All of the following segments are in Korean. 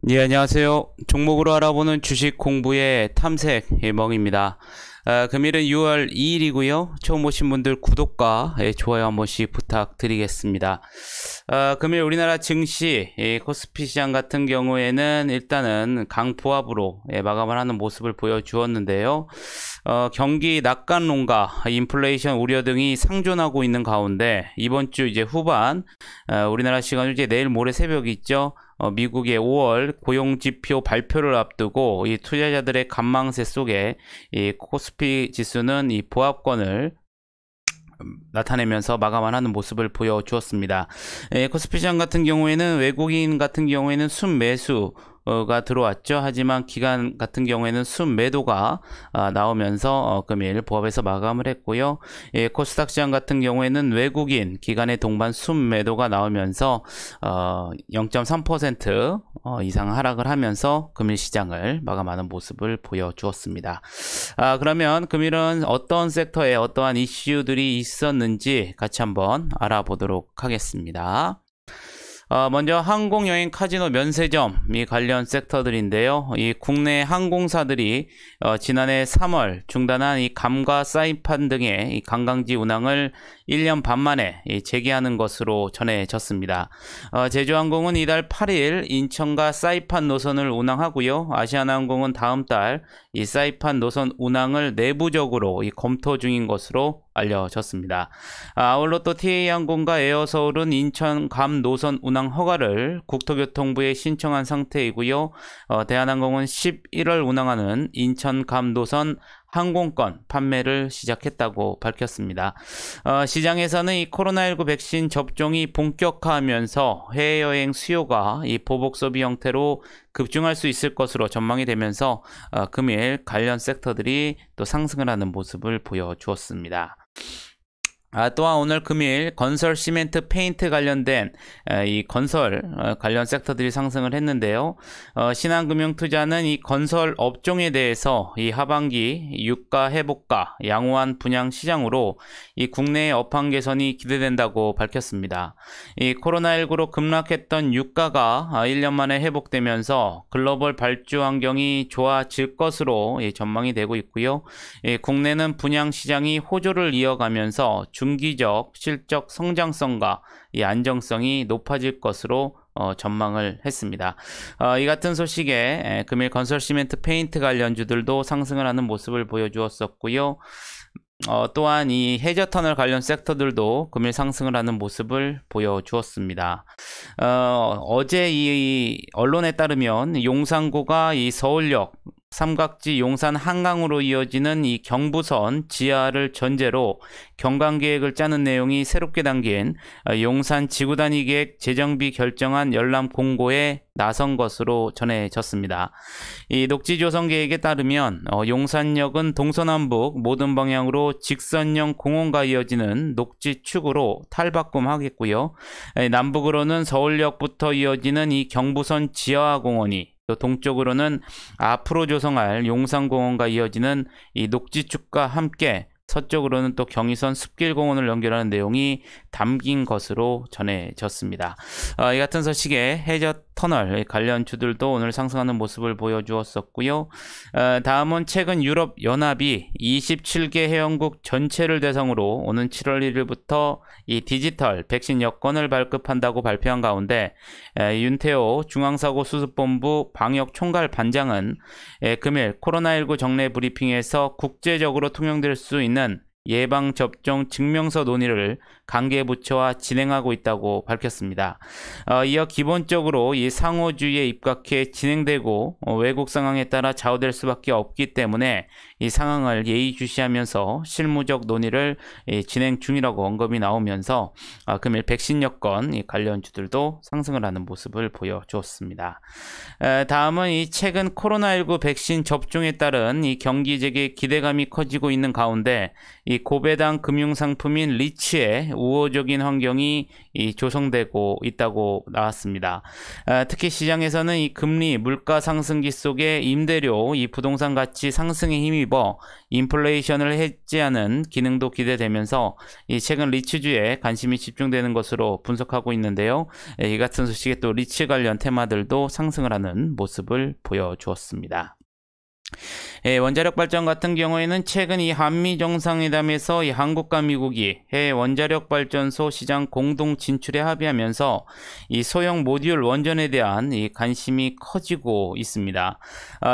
예, 안녕하세요. 종목으로 알아보는 주식 공부의 탐색 멍입니다. 금일은 6월 2일이고요. 처음 오신 분들 구독과 좋아요 한 번씩 부탁드리겠습니다. 금일 우리나라 증시, 코스피 시장 같은 경우에는 일단은 강보합으로 마감을 하는 모습을 보여주었는데요. 경기 낙관론과 인플레이션 우려 등이 상존하고 있는 가운데 이번 주 이제 후반, 우리나라 시간으로 이제 내일 모레 새벽이 있죠. 미국의 5월 고용지표 발표를 앞두고 이 투자자들의 관망세 속에 이 코스피 지수는 이 보합권을 나타내면서 마감을 하는 모습을 보여주었습니다. 코스피 시장 같은 경우에는 외국인 같은 경우에는 순매수가 들어왔죠. 하지만 기관 같은 경우에는 순매도가 나오면서 금일 보합에서 마감을 했고요. 코스닥 시장 같은 경우에는 외국인 기관의 동반 순매도가 나오면서 0.3% 이상 하락을 하면서 금일 시장을 마감하는 모습을 보여주었습니다. 그러면 금일은 어떤 섹터에 어떠한 이슈들이 있었는지 같이 한번 알아보도록 하겠습니다. 먼저 항공여행 카지노 면세점이 관련 섹터들인데요. 이 국내 항공사들이 지난해 3월 중단한 이 감과 사이판 등의 이 관광지 운항을 1년 반 만에 재개하는 것으로 전해졌습니다. 제주항공은 이달 8일 인천과 사이판 노선을 운항하고요. 아시아나항공은 다음 달 이 사이판 노선 운항을 내부적으로 검토 중인 것으로 알려졌습니다. 아울러 또 TA항공과 에어서울은 인천 감 노선 운항 허가를 국토교통부에 신청한 상태이고요. 대한항공은 11월 운항하는 인천 감 노선 항공권 판매를 시작했다고 밝혔습니다. 시장에서는 이 코로나19 백신 접종이 본격화하면서 해외여행 수요가 이 보복 소비 형태로 급증할 수 있을 것으로 전망이 되면서 금일 관련 섹터들이 또 상승을 하는 모습을 보여주었습니다. 또한 오늘 금일 건설 시멘트 페인트 관련된 이 건설 관련 섹터들이 상승을 했는데요. 신한금융투자는 이 건설 업종에 대해서 이 하반기 유가 회복과 양호한 분양 시장으로 이 국내의 업황 개선이 기대된다고 밝혔습니다. 이 코로나19로 급락했던 유가가 1년 만에 회복되면서 글로벌 발주 환경이 좋아질 것으로 전망이 되고 있고요. 국내는 분양 시장이 호조를 이어가면서 중기적 실적 성장성과 이 안정성이 높아질 것으로 전망을 했습니다. 이 같은 소식에 금일 건설 시멘트 페인트 관련주들도 상승을 하는 모습을 보여주었었고요. 또한 이 해저 터널 관련 섹터들도 금일 상승을 하는 모습을 보여주었습니다. 어제 이 언론에 따르면 용산구가 이 서울역 삼각지 용산 한강으로 이어지는 이 경부선 지하를 전제로 경관계획을 짜는 내용이 새롭게 담긴 용산 지구단위 계획 재정비 결정안 열람 공고에 나선 것으로 전해졌습니다. 이 녹지조성 계획에 따르면 용산역은 동서남북 모든 방향으로 직선형 공원과 이어지는 녹지축으로 탈바꿈하겠고요. 남북으로는 서울역부터 이어지는 이 경부선 지하공원이 또 동쪽으로는 앞으로 조성할 용산공원과 이어지는 이 녹지축과 함께 서쪽으로는 또 경의선 숲길공원을 연결하는 내용이 담긴 것으로 전해졌습니다. 이 같은 소식에 해저 터널 관련 주들도 오늘 상승하는 모습을 보여주었었고요. 다음은 최근 유럽연합이 27개 회원국 전체를 대상으로 오는 7월 1일부터 이 디지털 백신 여권을 발급한다고 발표한 가운데 윤태호 중앙사고수습본부 방역총괄반장은 금일 코로나19 정례 브리핑에서 국제적으로 통용될 수 있는 예방접종 증명서 논의를 관계부처와 진행하고 있다고 밝혔습니다. 이어 기본적으로 이 상호주의에 입각해 진행되고 외국 상황에 따라 좌우될 수밖에 없기 때문에 이 상황을 예의주시하면서 실무적 논의를 진행 중이라고 언급이 나오면서 금일 백신 여건 관련주들도 상승을 하는 모습을 보여주었습니다. 다음은 이 최근 코로나19 백신 접종에 따른 이 경기 재개 기대감이 커지고 있는 가운데 이 고배당 금융상품인 리츠의 우호적인 환경이 조성되고 있다고 나왔습니다. 특히 시장에서는 이 금리, 물가 상승기 속에 임대료, 이 부동산 가치 상승에 힘입어 인플레이션을 해지하는 기능도 기대되면서 이 최근 리츠주에 관심이 집중되는 것으로 분석하고 있는데요. 이 같은 소식에 또 리츠 관련 테마들도 상승을 하는 모습을 보여주었습니다. 원자력 발전 같은 경우에는 최근 이 한미 정상회담에서 이 한국과 미국이 해외 원자력 발전소 시장 공동 진출에 합의하면서 이 소형 모듈 원전에 대한 이 관심이 커지고 있습니다.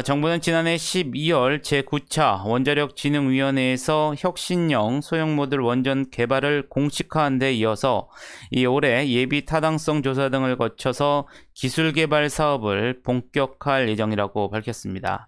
정부는 지난해 12월 제9차 원자력진흥위원회에서 혁신형 소형 모듈 원전 개발을 공식화한 데 이어서 이 올해 예비 타당성 조사 등을 거쳐서 기술 개발 사업을 본격화할 예정이라고 밝혔습니다.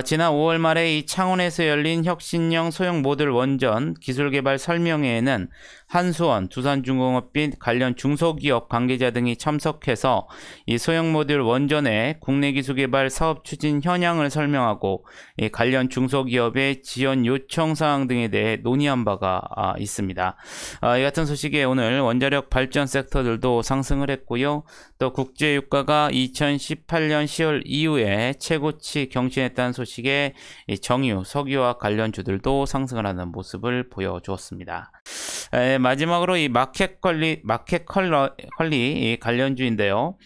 지난 5월 말에 이 창원에서 열린 혁신형 소형 모듈 원전 기술 개발 설명회에는 한수원, 두산중공업 및 관련 중소기업 관계자 등이 참석해서 이 소형 모듈 원전의 국내 기술 개발 사업 추진 현황을 설명하고 이 관련 중소기업의 지원 요청 사항 등에 대해 논의한 바가 있습니다. 이 같은 소식에 오늘 원자력 발전 섹터들도 상승을 했고요. 또 국제유가가 2018년 10월 이후에 최고치 경신했다는 소식에 이 정유, 석유와 관련주들도 상승을 하는 모습을 보여주었습니다. 마지막으로 이 마켓컬리 관련주인데요.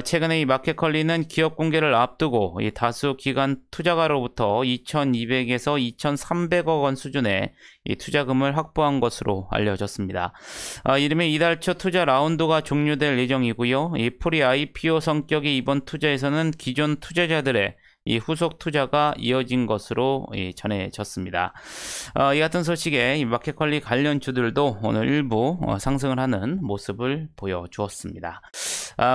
최근에 이 마켓컬리는 기업 공개를 앞두고 이 다수 기관 투자가로부터 2,200에서 2,300억 원 수준의 이 투자금을 확보한 것으로 알려졌습니다. 이르면 이달 초 투자 라운드가 종료될 예정이고요. 이 프리 IPO 성격의 이번 투자에서는 기존 투자자들의 이 후속 투자가 이어진 것으로 전해졌습니다. 이 같은 소식에 이 마켓컬리 관련주들도 오늘 일부 상승을 하는 모습을 보여주었습니다.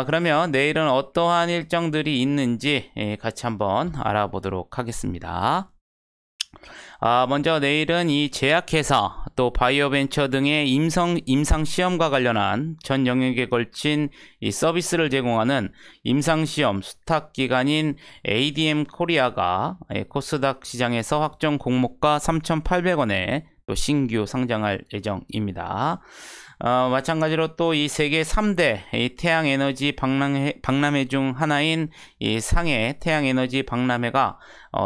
그러면 내일은 어떠한 일정들이 있는지 같이 한번 알아보도록 하겠습니다. 먼저 내일은 이 제약회사 또 바이오벤처 등의 임상시험과 관련한 전 영역에 걸친 이 서비스를 제공하는 임상시험 수탁기관인 ADM 코리아가 코스닥 시장에서 확정 공모가 3,800원에 또 신규 상장할 예정입니다. 마찬가지로 또 이 세계 3대 이 태양에너지 박람회 중 하나인 이 상해 태양에너지 박람회가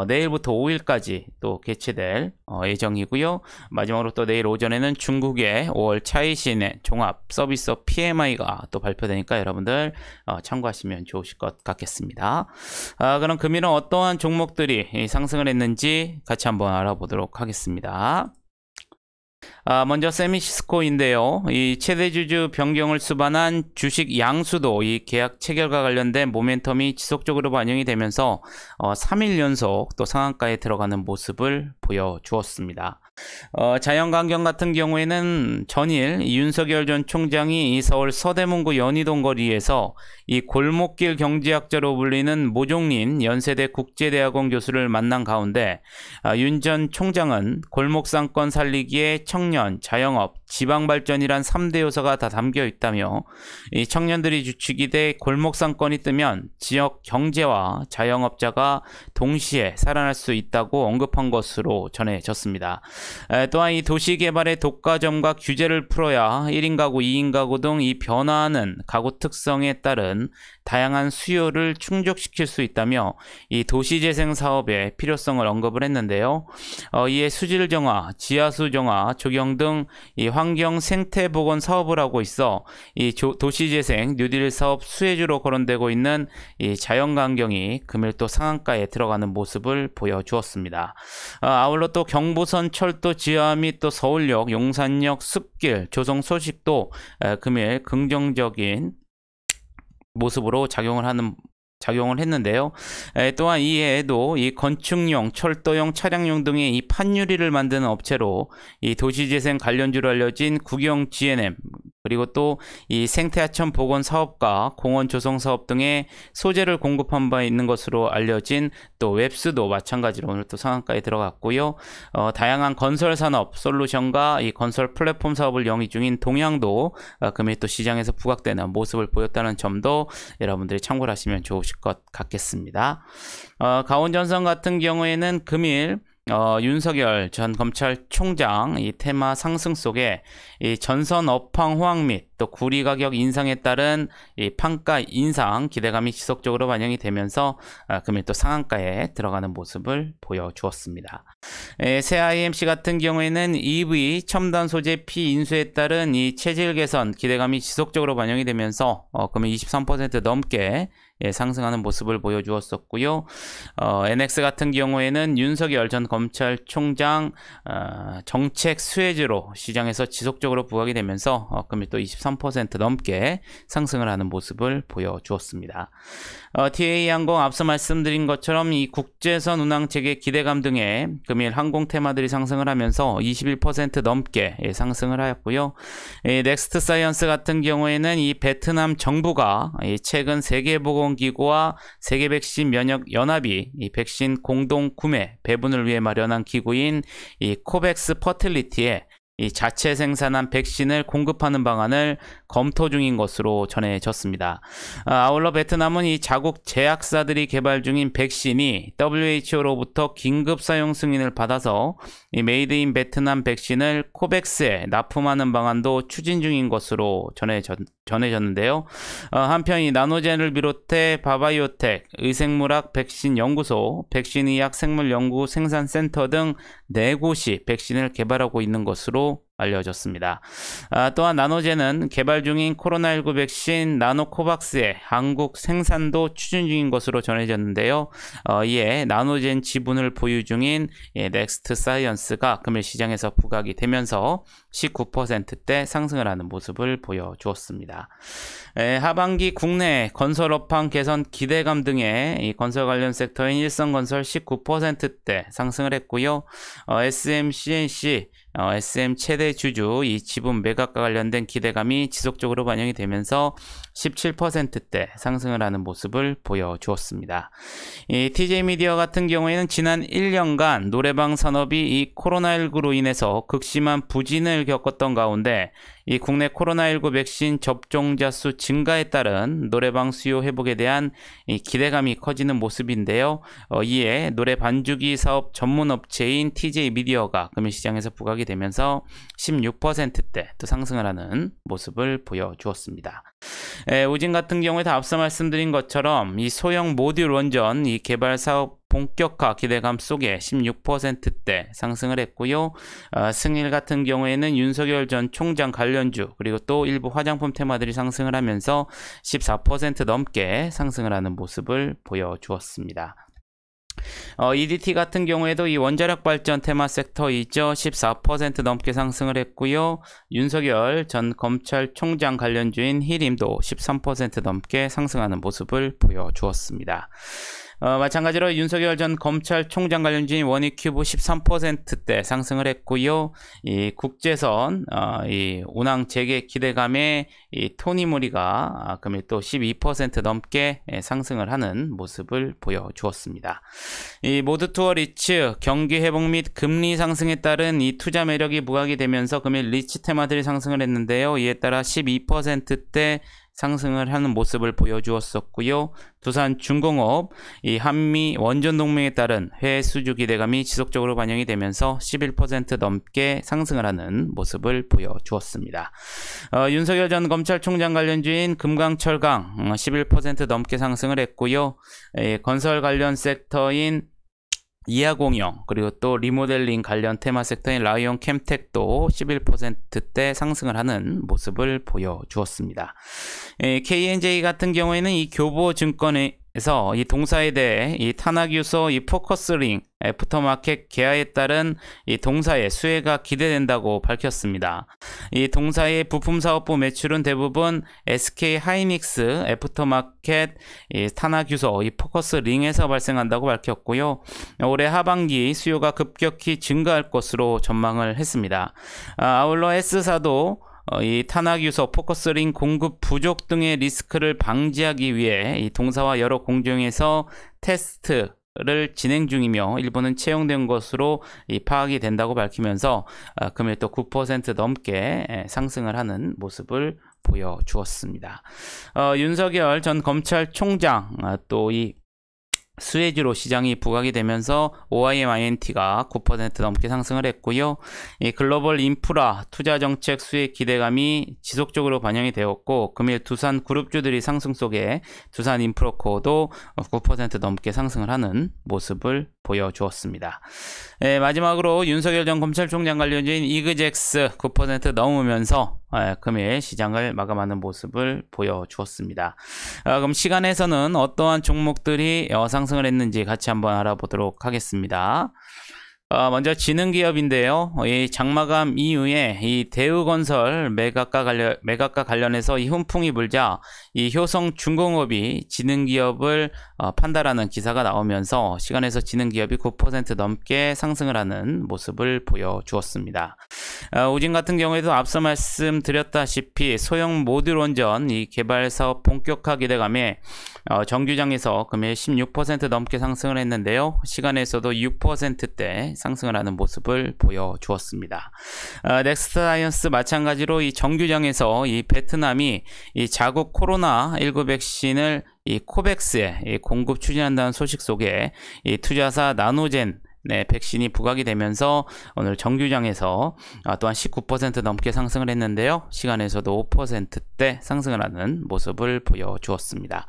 내일부터 5일까지 또 개최될 예정이고요. 마지막으로 또 내일 오전에는 중국의 5월 차이신의 종합 서비스 PMI가 또 발표되니까 여러분들 참고하시면 좋으실 것 같겠습니다. 그럼 금일은 어떠한 종목들이 상승을 했는지 같이 한번 알아보도록 하겠습니다. 먼저 세미시스코인데요. 이 최대 주주 변경을 수반한 주식 양수도 이 계약 체결과 관련된 모멘텀이 지속적으로 반영이 되면서 3일 연속 또 상한가에 들어가는 모습을 보여주었습니다. 자연강경 같은 경우에는 전일 윤석열 전 총장이 이 서울 서대문구 연희동 거리에서 이 골목길 경제학자로 불리는 모종린 연세대 국제대학원 교수를 만난 가운데 윤 전 총장은 골목상권 살리기에 청년, 자영업, 지방발전이란 3대 요소가 다 담겨 있다며 이 청년들이 주축이 돼 골목상권이 뜨면 지역 경제와 자영업자가 동시에 살아날 수 있다고 언급한 것으로 전해졌습니다. 또한 이 도시개발의 독과점과 규제를 풀어야 1인 가구, 2인 가구 등 이 변화하는 가구 특성에 따른 다양한 수요를 충족시킬 수 있다며 이 도시재생 사업의 필요성을 언급을 했는데요. 이에 수질 정화, 지하수 정화, 조경 등 이 환경 생태 보건 사업을 하고 있어 이 도시재생 뉴딜 사업 수혜주로 거론되고 있는 이 자연강경이 금일 또 상한가에 들어가는 모습을 보여주었습니다. 아울러 또 경부선 철도 지하 및 또 서울역, 용산역, 숲길 조성 소식도 금일 긍정적인 모습으로 작용을 했는데요. 또한 이외에도 이 건축용, 철도용, 차량용 등의 이 판유리를 만드는 업체로 이 도시재생 관련주로 알려진 국영 GNM 그리고 또 이 생태하천 보건 사업과 공원 조성 사업 등의 소재를 공급한 바 있는 것으로 알려진 또 웹스도 마찬가지로 오늘 또 상한가에 들어갔고요. 다양한 건설 산업 솔루션과 이 건설 플랫폼 사업을 영위 중인 동양도 금일 또 시장에서 부각되는 모습을 보였다는 점도 여러분들이 참고를 하시면 좋으실 것 같겠습니다. 강원전선 같은 경우에는 금일 윤석열 전 검찰총장 이 테마 상승 속에 이 전선 업황 호황 및 또 구리 가격 인상에 따른 이 판가 인상 기대감이 지속적으로 반영이 되면서 금일 또 상한가에 들어가는 모습을 보여주었습니다. 새 IMC 같은 경우에는 EV 첨단 소재 피 인수에 따른 이 체질 개선 기대감이 지속적으로 반영이 되면서 금일 23% 넘게 상승하는 모습을 보여주었었고요. NX 같은 경우에는 윤석열 전 검찰총장 정책 수혜주로 시장에서 지속적으로 부각이 되면서 금일 또 23% 넘게 상승을 하는 모습을 보여주었습니다. TA항공 앞서 말씀드린 것처럼 이 국제선 운항 체계 기대감 등의 금일 항공 테마들이 상승을 하면서 21% 넘게 상승을 하였고요. 넥스트 사이언스 같은 경우에는 이 베트남 정부가 최근 세계보건기구와 세계백신 면역 연합이 이 백신 공동 구매 배분을 위해 마련한 기구인 이 코백스 퍼틸리티에 이 자체 생산한 백신을 공급하는 방안을 검토 중인 것으로 전해졌습니다. 아울러 베트남은 이 자국 제약사들이 개발 중인 백신이 WHO로부터 긴급 사용 승인을 받아서 이 메이드 인 베트남 백신을 코백스에 납품하는 방안도 추진 중인 것으로 전해졌는데요. 한편 이 나노젠을 비롯해 바바이오텍, 의생물학 백신 연구소, 백신의학 생물연구 생산센터 등 4곳이 백신을 개발하고 있는 것으로 알려졌습니다. 또한 나노젠은 개발 중인 코로나19 백신 나노코박스의 한국 생산도 추진 중인 것으로 전해졌는데요. 이에 나노젠 지분을 보유 중인 넥스트 사이언스가 금일 시장에서 부각이 되면서 19%대 상승을 하는 모습을 보여주었습니다. 하반기 국내 건설 업황 개선 기대감 등의 이 건설 관련 섹터인 일성건설 19%대 상승을 했고요. SM CNC SM 최대 주주 이 지분 매각과 관련된 기대감이 지속적으로 반영이 되면서 17%대 상승을 하는 모습을 보여주었습니다. 이 TJ 미디어 같은 경우에는 지난 1년간 노래방 산업이 이 코로나19로 인해서 극심한 부진을 겪었던 가운데 이 국내 코로나19 백신 접종자 수 증가에 따른 노래방 수요 회복에 대한 이 기대감이 커지는 모습인데요. 이에 노래 반주기 사업 전문 업체인 TJ 미디어가 금일 시장에서 부각이 되면서 16%대 또 상승을 하는 모습을 보여주었습니다. 우진 같은 경우에도 앞서 말씀드린 것처럼 이 소형 모듈 원전 이 개발 사업 본격화 기대감 속에 16%대 상승을 했고요. 승일 같은 경우에는 윤석열 전 총장 관련주 그리고 또 일부 화장품 테마들이 상승을 하면서 14% 넘게 상승을 하는 모습을 보여주었습니다. EDT 같은 경우에도 이 원자력 발전 테마 섹터이죠. 14% 넘게 상승을 했고요. 윤석열 전 검찰총장 관련주인 힐임도 13% 넘게 상승하는 모습을 보여주었습니다. 마찬가지로 윤석열 전 검찰총장 관련주인 원익큐브 13%대 상승을 했고요. 이 국제선 이 운항 재개 기대감에 이 토니모리가 금일 또 12% 넘게 상승을 하는 모습을 보여주었습니다. 이 모드투어 리츠 경기 회복 및 금리 상승에 따른 이 투자 매력이 부각이 되면서 금일 리츠 테마들이 상승을 했는데요. 이에 따라 12%대 상승을 하는 모습을 보여주었었고요. 두산중공업, 이 한미 원전 동맹에 따른 해외 수주 기대감이 지속적으로 반영이 되면서 11% 넘게 상승을 하는 모습을 보여주었습니다. 윤석열 전 검찰총장 관련주인 금강철강 11% 넘게 상승을 했고요. 건설 관련 섹터인 이하공영 그리고 또 리모델링 관련 테마 섹터인 라이온 캠텍도 11%대 상승을 하는 모습을 보여주었습니다. KNJ 같은 경우에는 이 교보증권에서 이 동사에 대해 이 탄화유소 이 포커스링 애프터마켓 개화에 따른 이 동사의 수혜가 기대된다고 밝혔습니다. 이 동사의 부품사업부 매출은 대부분 SK 하이닉스 애프터마켓 이 탄화유소 이 포커스링에서 발생한다고 밝혔고요. 올해 하반기 수요가 급격히 증가할 것으로 전망을 했습니다. 아울러 S사도 이 탄화유소 포커스링 공급 부족 등의 리스크를 방지하기 위해 이 동사와 여러 공정에서 테스트를 진행 중이며 일부는 채용된 것으로 파악이 된다고 밝히면서 금일 또 9% 넘게 상승을 하는 모습을 보여주었습니다. 윤석열 전 검찰총장 또 이 수혜주로 시장이 부각이 되면서 OIM-INT가 9% 넘게 상승을 했고요. 이 글로벌 인프라 투자 정책 수혜 기대감이 지속적으로 반영이 되었고, 금일 두산 그룹주들이 상승 속에 두산 인프로코어도 9% 넘게 상승을 하는 모습을 보여주었습니다. 마지막으로 윤석열 전 검찰총장 관련주인 이그젝스 9% 넘으면서 금일 시장을 마감하는 모습을 보여주었습니다. 그럼 시간에서는 어떠한 종목들이 상승을 했는지 같이 한번 알아보도록 하겠습니다. 먼저 지능기업인데요. 이 장마감 이후에 이 대우건설 매각과 관련해서 이 훈풍이 불자 이 효성중공업이 지능기업을 판다라는 기사가 나오면서 시간에서 지능기업이 9% 넘게 상승을 하는 모습을 보여주었습니다. 우진 같은 경우에도 앞서 말씀드렸다시피 소형 모듈 원전 이 개발 사업 본격화 기대감에 정규장에서 금일 16% 넘게 상승을 했는데요. 시간에서도 6%대 상승을 하는 모습을 보여주었습니다. 넥스트사이언스 마찬가지로 이 정규장에서 이 베트남이 이 자국 코로나19 백신을 이 코백스에 공급 추진한다는 소식 속에 이 투자사 나노젠 백신이 부각이 되면서 오늘 정규장에서 또한 19% 넘게 상승을 했는데요. 시간에서도 5%대 상승을 하는 모습을 보여주었습니다.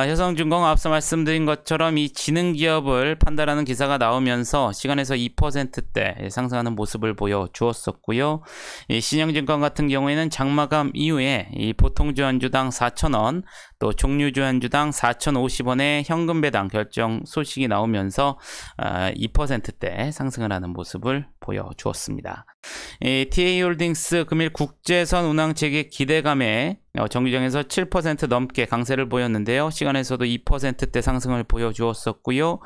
효성중공 앞서 말씀드린 것처럼 이 지능기업을 판다라는 기사가 나오면서 시간에서 2%대 상승하는 모습을 보여주었었고요. 이 신영증권 같은 경우에는 장마감 이후에 이 보통주한주당 4,000원 또 종류주한주당 4,050원의 현금 배당 결정 소식이 나오면서 2%대 상승을 하는 모습을 보여주었습니다. TA홀딩스 금일 국제선 운항체계 기대감에 정규장에서 7% 넘게 강세를 보였는데요. 시간에서도 2%대 상승을 보여주었었고요.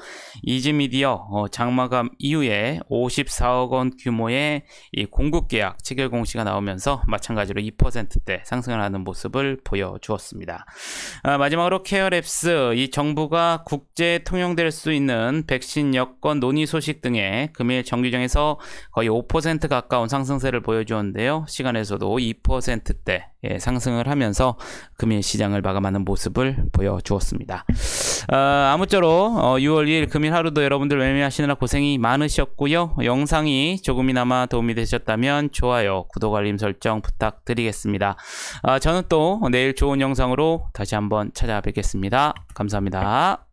이지미디어 장마감 이후에 54억 원 규모의 이 공급계약 체결 공시가 나오면서 마찬가지로 2%대 상승을 하는 모습을 보여주었습니다. 마지막으로 케어랩스 이 정부가 국제 통용될 수 있는 백신 여건 논의 소식 등에 금일 정규장에서 거의 5% 가까운 상승세를 보여주었는데요. 시간에서도 2%대 상승을 하면서 금일 시장을 마감하는 모습을 보여주었습니다. 아무쪼록 6월 2일 금일 하루도 여러분들 매매하시느라 고생이 많으셨고요. 영상이 조금이나마 도움이 되셨다면 좋아요, 구독, 알림 설정 부탁드리겠습니다. 저는 또 내일 좋은 영상으로 다시 한번 찾아뵙겠습니다. 감사합니다.